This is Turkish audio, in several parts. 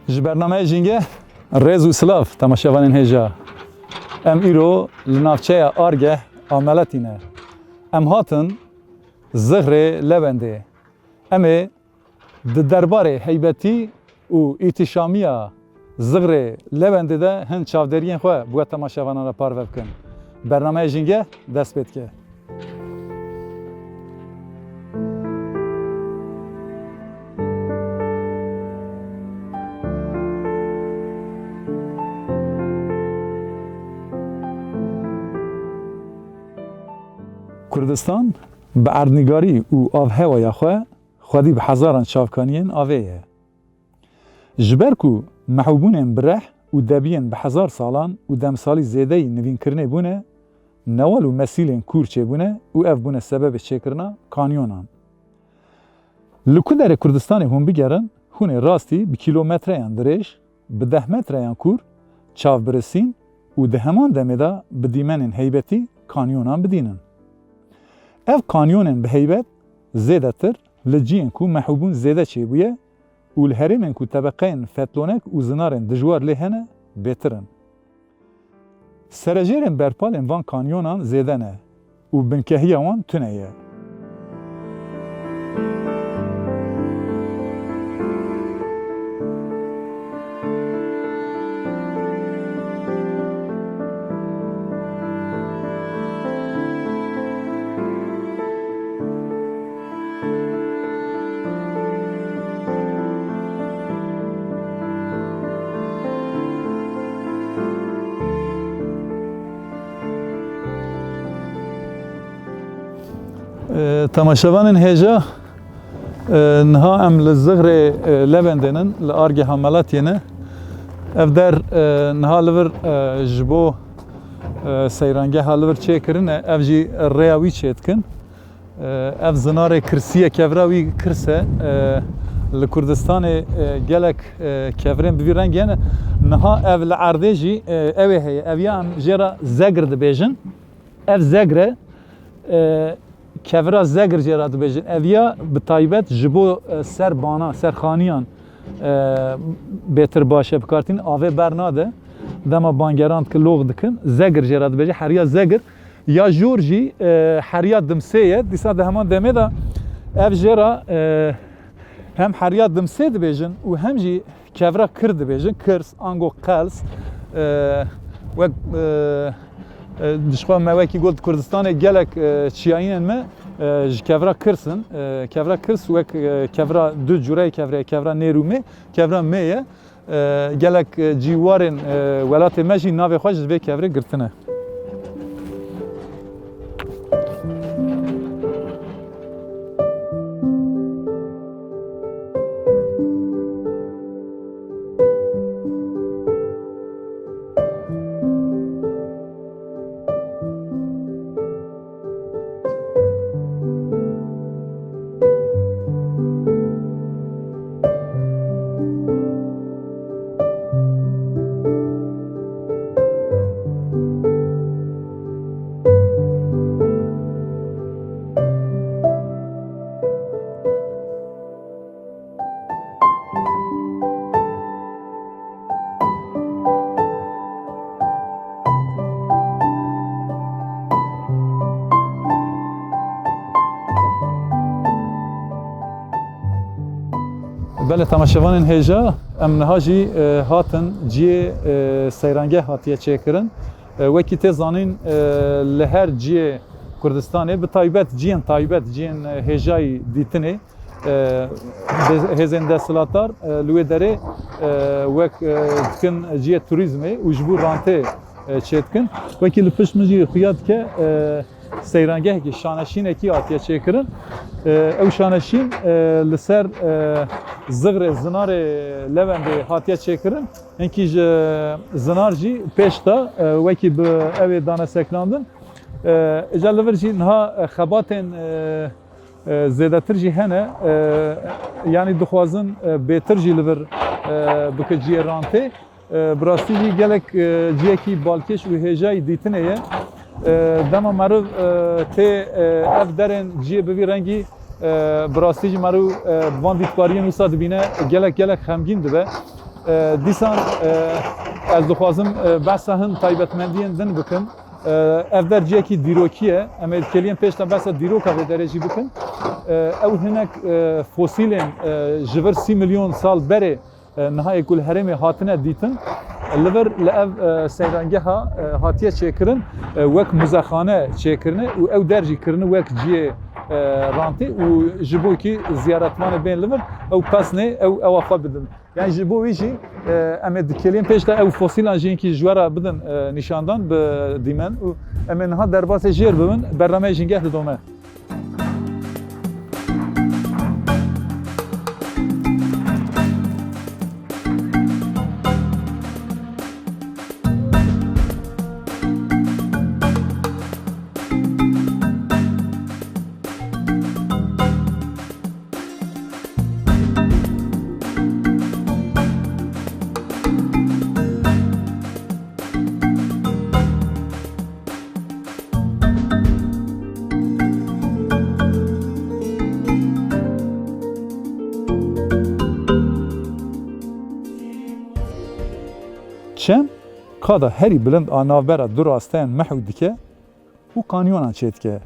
Ji bername jînge rêz û silav temaşevanên hêja. Em îro li navçeya Argeh a Meletî ne. Em hatin Zigrê Lewendê. Em ê di derbarê heybetî û îtîşamiya Zigrê Lewendê de hin çavderiyên xwe bu temaşevanan re parve bikin. Bernameya jînge dest pê dike. Kurdistan bi erdnigarî û avhewaya xwe xwedî bi hezaran çavkaniyên avê ye. Ji ber ku mehûbûnên bireh û debiyên bi hezar salan û demsalî zêdeyî nivînkirinê bûne, newal û mesîlên kûr çêbûne û ev bûne sebebê çêkirina kanyonan. Li ku derê Kurdistanê hûn bigerin, hûn ê rastî bi kîlometreyan dirêj, bi 10 metreyan kûr, çavbirisîn û di heman demê de bi dîmenên heybetî kanyonan bidînin. Ev kanyonên bi heybet zêdetir li ciyên ku mehûbûn zêde çêbûye û li herêmên ku tebeqeyên fetlonek û zinarên dijwar lê hene bêtir in. Serejêrên berpalên van kanyonan zêde ne û binkehiya wan tune ye. Temaşevanên hêja niha em li Zigrê Lewendênin li Argeha Meletiyê ne. Ev der niha li vir ji bo seyrangeha li vir çêkirine, ev jî rêya wî çê dikin. Ev zinarê kirsiyê kevra wî kirs e. Li Kurdistanê gelek kevrên bi vî rengê hene. Niha ev li erdê jî ew ê heye. Ev ya em jêra zegir dibêjin. Ev zegir e. Kevra zegir jêra dibêjin. Ev ya bi taybet ji bo serbana, serxaniyan bêtir baş e bikartîn, avê bernade. Dema bangeran ki log dikin, zegir jêra dibêje, heriya zegir. Ya jor jî heriya dimsê ye, dîsa di heman demê de ev jêra hem heriya dimsê dibêjin û hem jî kevra kir dibêjin, kirs, ango qels, wek dişxwa me wekî got Kurdistanê gelek çiyayînên me ji kevra kirsin. Kevra kirs wek kevra du cureyê kevrê, kevra nêrûmê, kevra mê ye. Gelek cîwarên welatê me jî navê xwe ji vê kevrê girtine. Bele temaşevanên hêja em niha jî hatin ciyê seyrangeh hatiye çêkirin. Wekî tê zanîn li her ciyê Kurdistanê bi taybet ciyên ciyên hêjayî dîtinê hêzên desthilatdar li wê derê wek dikin ciyê turîzmê û ji bo rantê çê dikin. Wekî li pişt min jî xuya dike seyrangehekî şaneşînekî hatiye çêkirin. Ew şaneşîn li ser Zigrê Zinarê Lewendê hatiye çêkirin. Hinkî ji zinar jî pêş da wekî bi evê daneseklandin. Îca li vir jî niha xebatên zêdetir jî hene. Yani dixwazin bêtir jî li vir bike ciyê rantê. Bi rastî jî gelek ciyekî balkêş û hêjayî dîtinê ye. Dema meriv tê ev derên ciyê bi vî rengî bi rastî jî meriv van dîtbariyên wisa dibîne gelek xemgîn dibe. دیسان از دخوازم بحثا هن تایبەتمەندیên din bikin. Ev derciyekî dîrokiye, em ê keliyên pêş de behsa dîroka vê derê jî bikin. Ew hinek fosîlên ji vir 30 milyon sal berê nihayê ku li herêmê hatine dîtin. Li vir li ev seyrangeha hatiye çêkirin wek muzexane çêkirine û ew der jî kirine wek ciyê rantî û ji bo kî ziyaretmanê bên li vir ew pesnê ew xwe bidin. Yani ji bo wî jî em ê dikeliyên pêş de ew fosîlan jî hinkî ji we re bidin nîşandan bi dîmen û em ê niha derbasê jêr bibin bernameya jîngeh didome. Çem kada herî bilind a navbera du rasteyên mehû dike û kanyonan çê dike.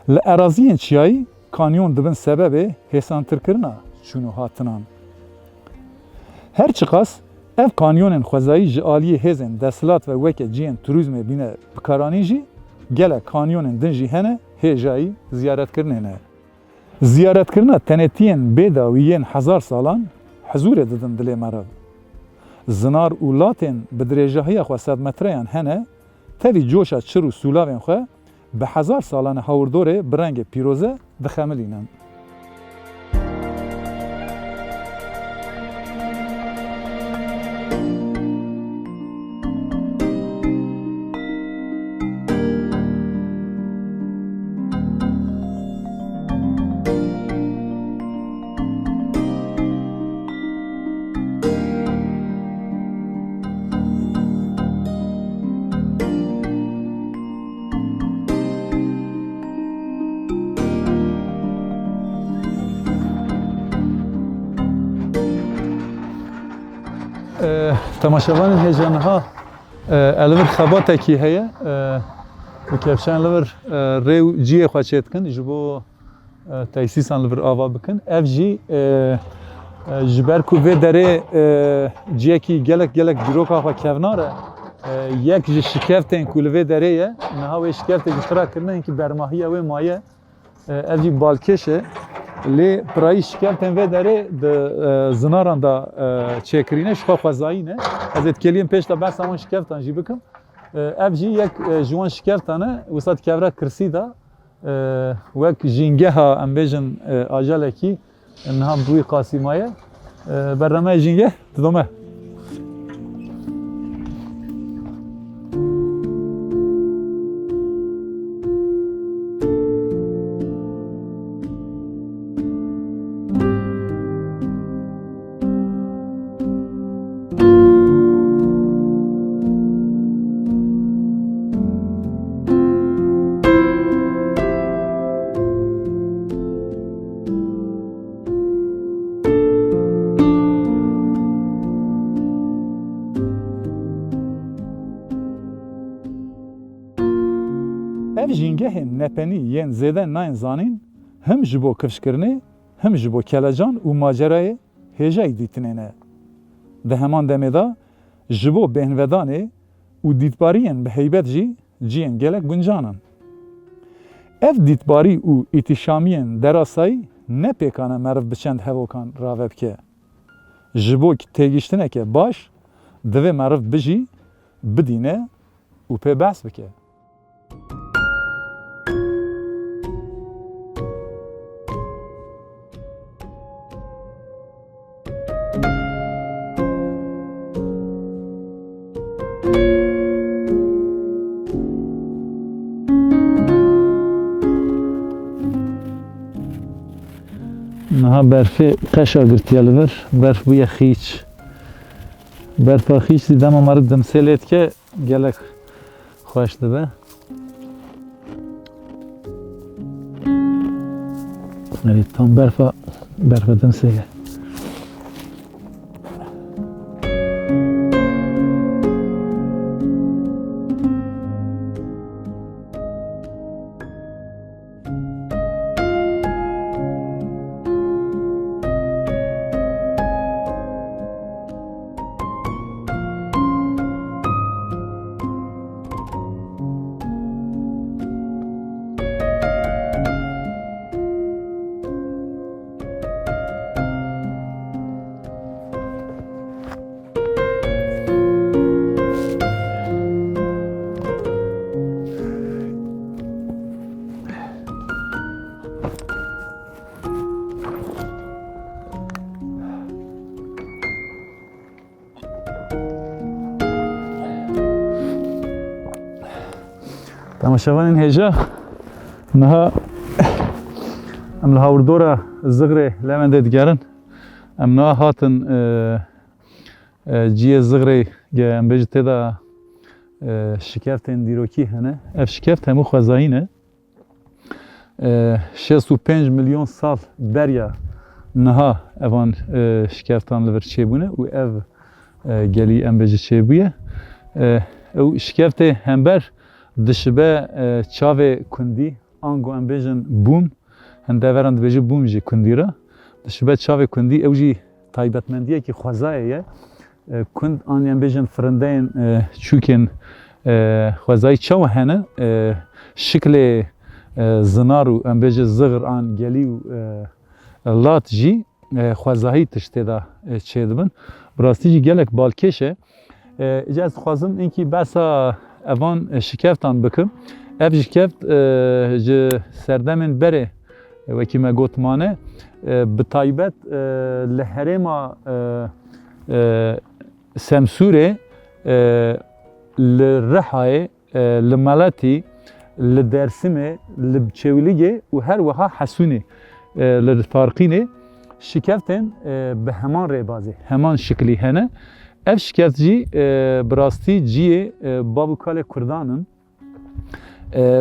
Li eraziyên çiyayî kanyon dibin sebebê hêsantirkirina çûn û hatinan. Her çiqas ev kanyonên xwezayî ji aliyê hêzên desthilat ve weke ciyên turîzmê bîne bikaranîn jî gelek kanyonên din jî hene hêjayî ziyaretkirinê ne. Ziyaretkirina tenêtiyên bêdawî yên hezar salan hezûrê didin dilê me re. Zinar û latên bi dirêjehiya xwe sedmetreyan hene, tevî coşa çir û sûlavên xwe bi hezar salan hewrdorê bi rengê pîroze dixemilînin. Temaşevanên hêjaniha li vir xebatekî heye bi kevşan li vir rê û ciyê xwe çê dikin ji bo tesîsan li vir ava bikin. Ev jî ji ber ku vê derê ciyekî gelek dîroka xwe kevnar e yek ji şikevtên ku li vê derê ye niha wê şikevtê giştira kirine hinkî bermahiya wê maye ev jî balkêş e. Lê pirayî şikevtên vê derê di zinaran da çêkirîne ji xwe xwezayî ne. Ez ê dikeliyên pêş de behsa wan şikevtan jî bikim. Ev jî yek ji wan şikevtan e wisa dikevre kirsî da wek jîngeha em bêjin ajalekî niha bi wî qasîmaye bernameya jîngeh didome. Ev jîngehên nepenî yên zêde nayên zanîn him ji bo kifşkirinê him ji bo kelecan û macerayê hêjayî dîtinê ne. Di heman demê da ji bo bêhnvedanê û dîtbariyên bi heybet jî ciyên gelek guncanan. Ev dîtbarî û îtîşamiyên derasayî ne pêkane meriv bi çend hevokan rave bike. Ji bo têgîştineke baş divê meriv bijî, bidîne û pê behs bike. Niha berfê qeşa girtiye li vir, berf bûye xîç. Berfa xîç dî dema me re dimsê lê dike gelek xweş dibe. Tam berfa dimsê ye. تماشاوانین هجا نها ام لهاوردورا زغري لمنده دگرن ام نها هاتن جیه زغري ام بيج تدا شکفتن دیروکی هنه اف شکفت همو خوزاینه 65 میلیون سال بریا نها اوان شکفتان لور چه بونه و اف گلی ام بيج چه بویه او شکفت همبر دشبه چاوه کندی آنگو ام بیجن بوم هنده ورند بیجه بوم جی کندی را دشبه چاوه کندی او جی تایبتمندیه که خوزایه کند آن ام بیجن فرندین چوکن خوزای چاوه هنه شکل زنارو ام بیجه زغر آن گلی و لات جی خوزایی تشته دا چه دبن براستی جی گلک بالکشه اجاز خوازم اینکه بسا اوان شکفتان بکم اف شکفت جه سردمین بره وکی ما گوتمانه بتایبت لحرما سمسوره لرحای لملاتی لدرسمه لبچولیگه و هر وها حسونه لفارقینه شکفتن به همان ریبازه همان شکلی هنه اف شکفت جی براستی جیه بابو کال کردانن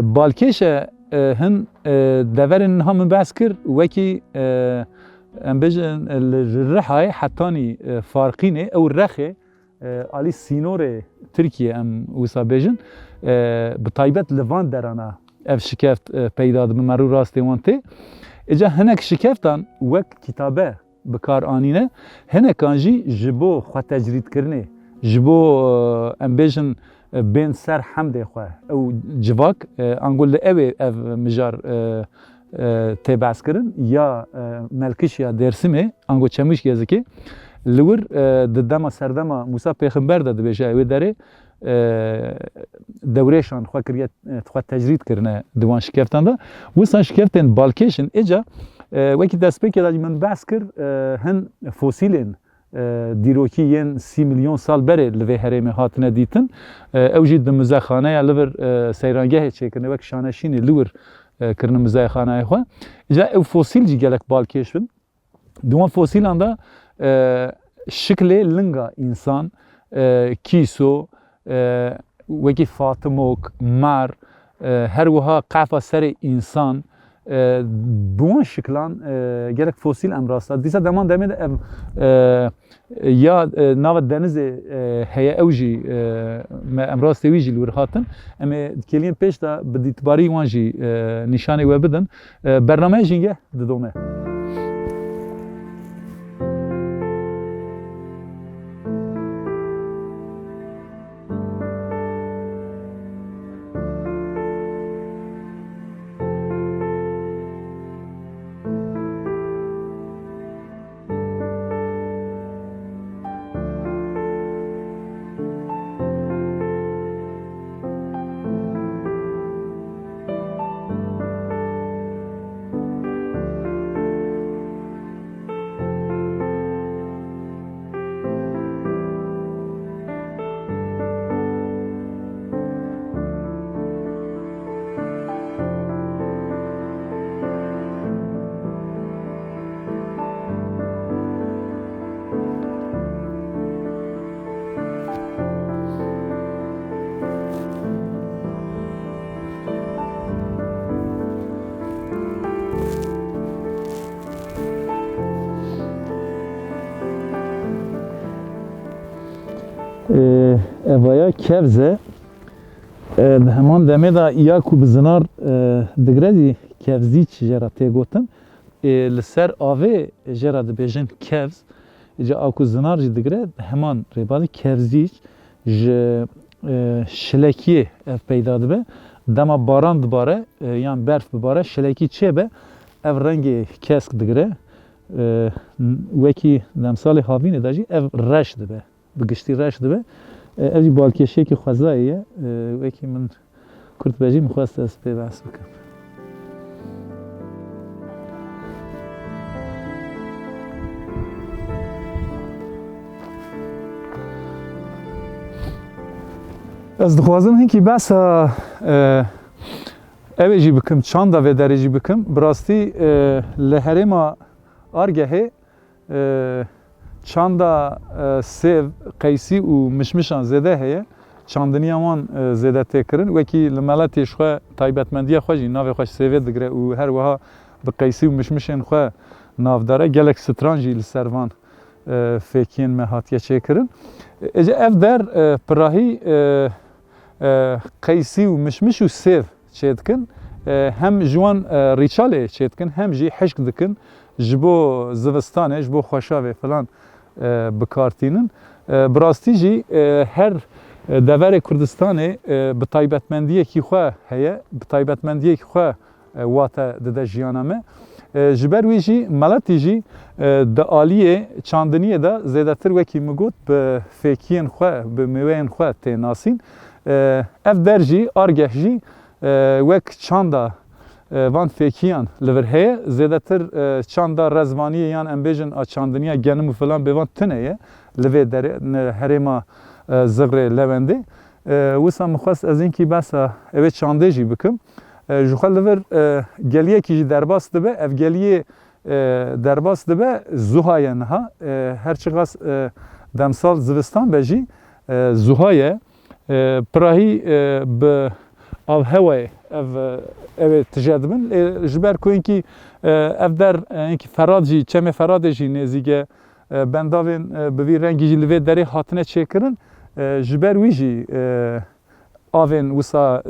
بالکش هن دورن هم بحث کر وکی ام بجن الرحای حتانی فارقینه او رخه علی سینور ترکیه ام وسا بجن بطایبت لوان درانه اف شکفت پیدا دم مرو راستی وانته اجا هنک شکفتان وک کتابه بکار آنینه هنه کانجی جبو خو تجرید کرنه جبو ام بیجن بین سر حمده خو او جواک انگول اوه او مجار تبعث کرن یا ملکش یا درسمه انگو چموش گزکی لور ددما سردما موسی پیغمبر داده بشه اوه داره دورهشان خو کریت خو تجرید کرنه دوان شکفتان دا وسان شکفتن بالکشن اجا وکی دست پیکر دادی من بحث کر هن فسیلین دیروکی ین 30 میلیون سال بره لوی هرم هاتنه دیتن اوجی دمزه خانه یا لور سیرانگه چه کنه وک شانشین لور کرن مزه خانه خو اجا او فسیل جی گلک بالکش بن دوان فسیل اندا شکل لنگا انسان کیسو وکی فاطموک مر هر وها قفا سر انسان بون شکلان گرک فسیل امراستا دیسا دمان دمید یا ناو دنیز هیا اوجی امراستی ویجی لور هاتن اما کلیم پیش دا بدیتباری وانجی نشانه و بدن برنامه جینگه ددومه evaya kevze heman deme da ya ku bizinar digredi kevziç jera tegotin li ser ave jera dibêjin kevz ji aku zinar jî digre heman rêbadî kevziç ji şilekiyê ev peyda dibe dema baran dibare yan berf bibare şilekî çêbe ev rengê kesk digre wekî demsalê havînê de jî ev reş dibe bi giştî reş dibe ev jî balkêşiyekî xwezayê ye wekî min Kurtbecî min xwest ez pê behs bikim. Ez dixwazim hinkî behsa ev jî bikim, çanda ve derê jî bikim. Bi rastî li herêma Argehê çanda sêv, qeysî û mişmişan zêde heye. Çandiniya wan zêde têkirin. Wekî li meletê ji xwe taybetmendiya xwe jî navê xwe sêvê digire û her wiha bi qeysî û mişmişên xwe navdar e. Gelek stran jî li ser van fêkiyên me hatiye çêkirin. Ece ev der pirahî qeysî û mişmiş û sêv çê dikin. Hem ji wan rîçalê çê dikin, hem jî hişk dikin ji bo zivistanê, ji bo xweşavê filan bikartînin. Bi rastî jî her deverê Kurdistanê bi taybetmendiyekî xwe heye, bi taybetmendiyekî xwe wate dide jiyana me. Ji ber wî jî meletî jî di aliyê çandiniyê de zêdetir wekî min got bi fêkiyên xwe, bi mêweyên xwe tê nasîn. Ev der jî, Argeh jî wek çanda van fêkiyan li vir heye, zêdetir çanda rezvaniyê yan em bêjin a çandiniya genim û filan bêvan tune ye li vê derê herêma Zigrê Lewendê. Wisa min xwest ez înkî behsa evê çandê jî bikim. Ji xwe li vir geliyekî jî derbas dibe, ev geliyê derbas dibe zuha ye niha. Her çiqas demsal zivistan be jî zuha ye. Pirahî bi avhewayê evê tije dibin. Ji ber ku înkî ev der înkî Ferad jî, çemê Feradê jî nêzîge bendavên bi vî rengî jî li vê derê hatine çêkirin. Ji ber wî jî avên wisa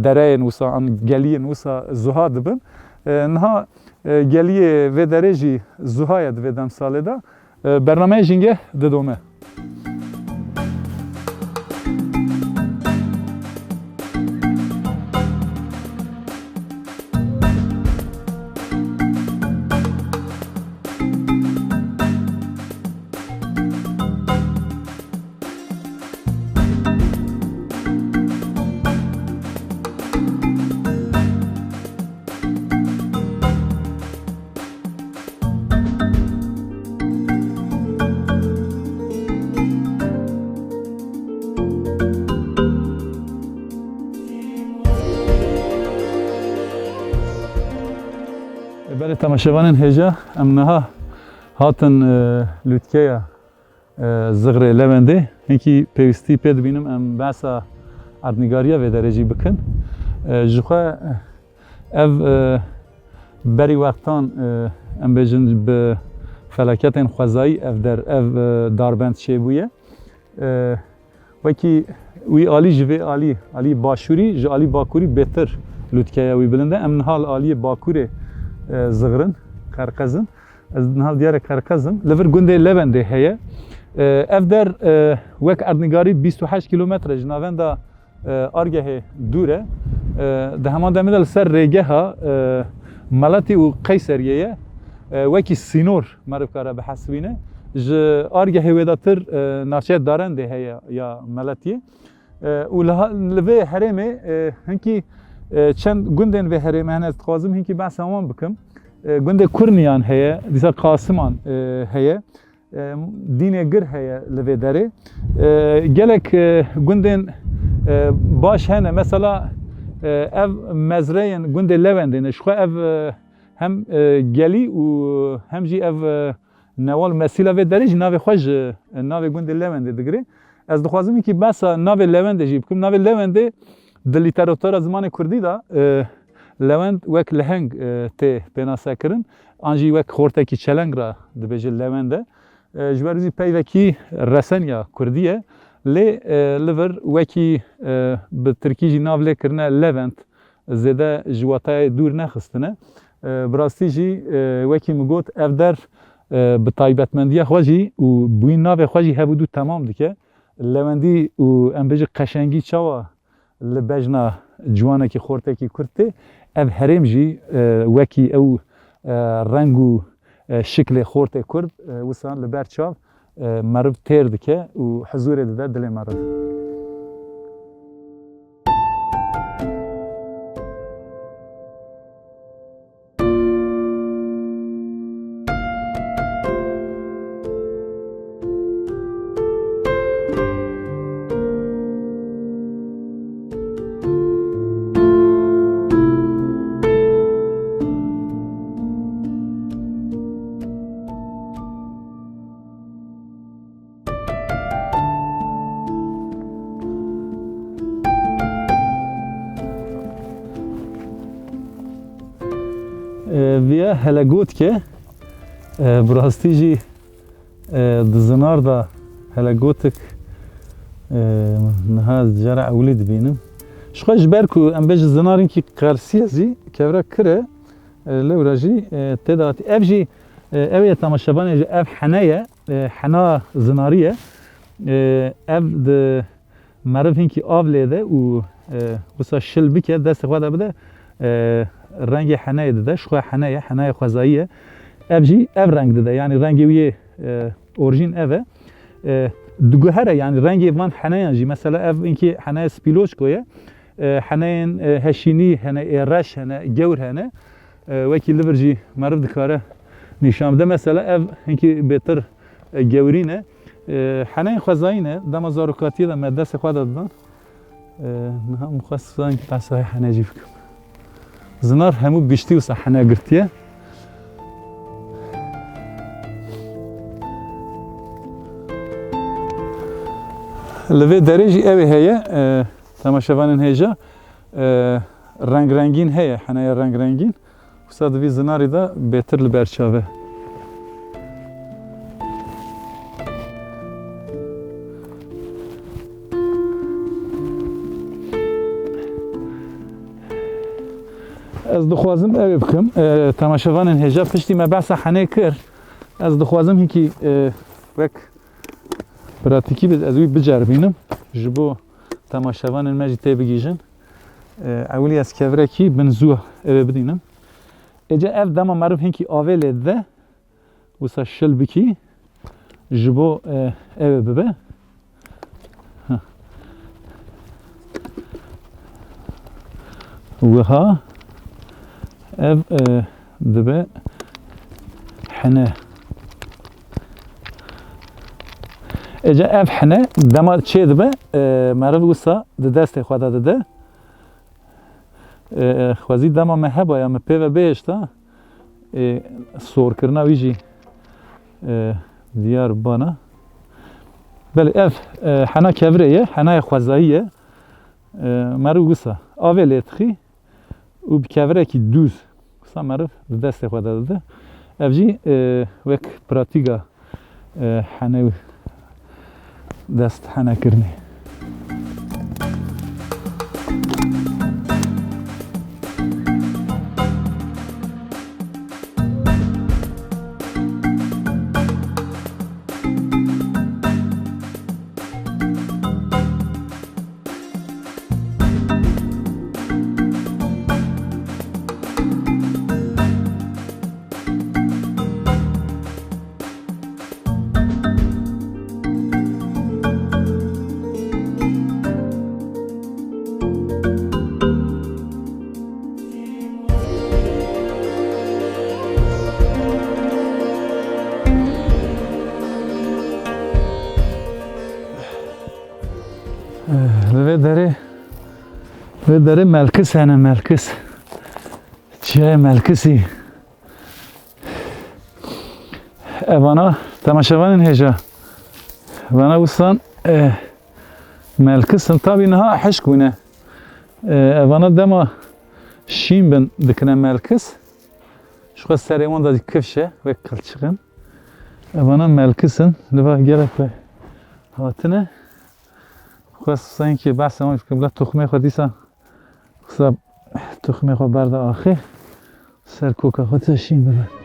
dereyên wisa geliyên wisa zuha dibin. Niha geliyê vê derê jî zuha ye di vê demsalê de. Bernameya jîngeh didome. Berê temaşevanên hêja em niha hatin lûtkeya Zigrê Lewendê. Hinkî pêwîstî pê dibînim em behsa erdnîgariya vê derê jî bikin. Ji xwe ev berî wextan em bêjin bi felaketên xwezayî ev der ev darbend çêbûye. Wekî wî alî ji vê alî, alî başûrî ji alî bakurî bêtir lûtkeya wî bilinde. Em niha li aliyê Bakurê zigrin, Qerqezin. Ez niha diyarê Qerqezim. Li vir gundê Lewendê heye. Ev der wek erdnîgarî 28 kilometre ji navenda Argehê dûr e. Di heman demê de li ser rêgeha Meletî û Qeyseriyê ye. Wekî sînor merivkare bihesibîne. Ji Argehê wêdatir navçeya Darendê heye ya Meletiyê. Û li vê herêmê hinkî çend gundên vê herêmê hene ez dixwazim hinkî behsa wan bikim. Gundê Kurniyan heye, dîsa Qasiman heye. Dînê gir heye li vê derê. Gelek gundên baş hene. Mesela ev mezreyên gundê Lewendê ne. Ji xwe ev hem gelî û hem jî ev newal mesîla vê derê jî navê xwe ji navê gundê Lewendê digire. Ez dixwazim hinkî behsa navê Lewendê jî bikim. Navê Lewendê di lîteratûra zimanê Kurdî da Lewend wek leheng tê pênasekirin. An jî wek xortekî çeleng ra dibêje Lewend e. Ji ber wî peyvekî resenya Kurdî ye. Lê li vir wekî bi Tirkî jî nav lêkirine Levend zêde ji watayê dûr nexistine. Bi rastî jî wekî min got ev der bi taybetmendiya xwe jî û bûyîn navê xwe jî hevûdû temam dike. Lewendî û em bêje qeşengî çawa li bejna ciwanekî xortekî Kurd tê. Ev herêm jî wekî ew reng û şiklê xortê Kurd wisa li ber çav meriv têr dike û hezûrê dide dilê meriv. via helagot ke براستی جی دزنار دا هلاگوتک نها جرا اولی دبینم شخوش برکو ام بیش زنارین کی قرصی زی کورا کره لوراجی تدات افجی اوی تماشابان اف حنایه حنا زناریه اف د معرف هنکی آب لیده و بسا شل بکه دست خواهد بده رنگ حنایه ده شخواه حنایه خوزاییه افجی اف رنگ ده یعنی رنگی ویه اورجین اوه دوگهره یعنی رنگی وان حنایه جی مثلا اف اینکه حنایه سپیلوش کویه حنایه هشینی حنایه رش حنایه گور حنایه وکی لبرجی معرف دکاره نشان ده مثلا اف اینکه بهتر گورینه حنایه خوزایینه دم زاروکاتی ده مدرسه خود دادن نه مخصوصا که پسای حنایه جی بکم زنار همو بیشتی و حنایه گرتیه لوی درجی اوی هیه تماشاوانین هیجا رنگ رنگین هیه حنایه رنگ رنگین وساد وی زناری دا بهتر لبرچاوه از دخوازم اوی بکم تماشاوانین هیجا پشتی ما بحث حنایه کر از دخوازم هیکی وک براتیکی بید از وی بجربینم جبو تماشاوان المجی تی بگیجن اولی از کفره کی بنزوه اوه بدینم اجا اف دما معروف هنکی آوه لیده وسا شل بکی جبو اوه ببه وها اف دبه حنه اجا اف حنه دما چه دبه معروف وسا ده دست خواهد داده خوازی دما مهبا یا مپی و بیشتا سور کرنا ویجی دیار بانا بله اف حنا کبره یه حنا خوازاییه معروف وسا آوه لیتخی و بکبره کی دوز وسا معروف ده دست خواهد داده اف جی وک پراتیگا حنه دست حنا کرنی و داره ملکس هنه ملکس چیه ملکسی اوانا تماشاوانین هجا وانا وستان ملکس تابی نها حشک بونه اوانا دما شین بن دکنه ملکس شو سریمان دادی کفشه و کلچقن اوانا ملکسن لبا گلک به هاتنه خواست اینکه بحث ما فکر بلا تخمه خود دیسا خواست تخمه خود برده آخه سر کوکا خود تشیم ببر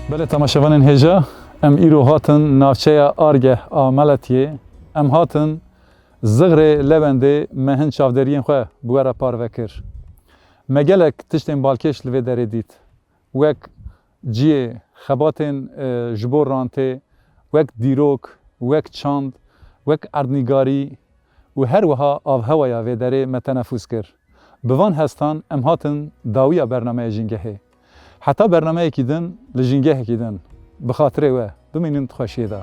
بله تماشاوانین هجا ام ایرو هاتن نافچه آرگه آملتیه ام هاتن زغر لبنده مهن چافدرین خواه بواره پار وکر مگلک تشتین بالکش لوی داره دید وک جیه خباتین جبور رانته وک دیروک وک چاند وک اردنگاری و هر وها آف هوایا وی داره متنفوس کر بوان هستان ام هاتن داویا برنامه جنگهه حتی برنامه کی دن لجنگه کی دن بخاطر و بمینن خوشیدا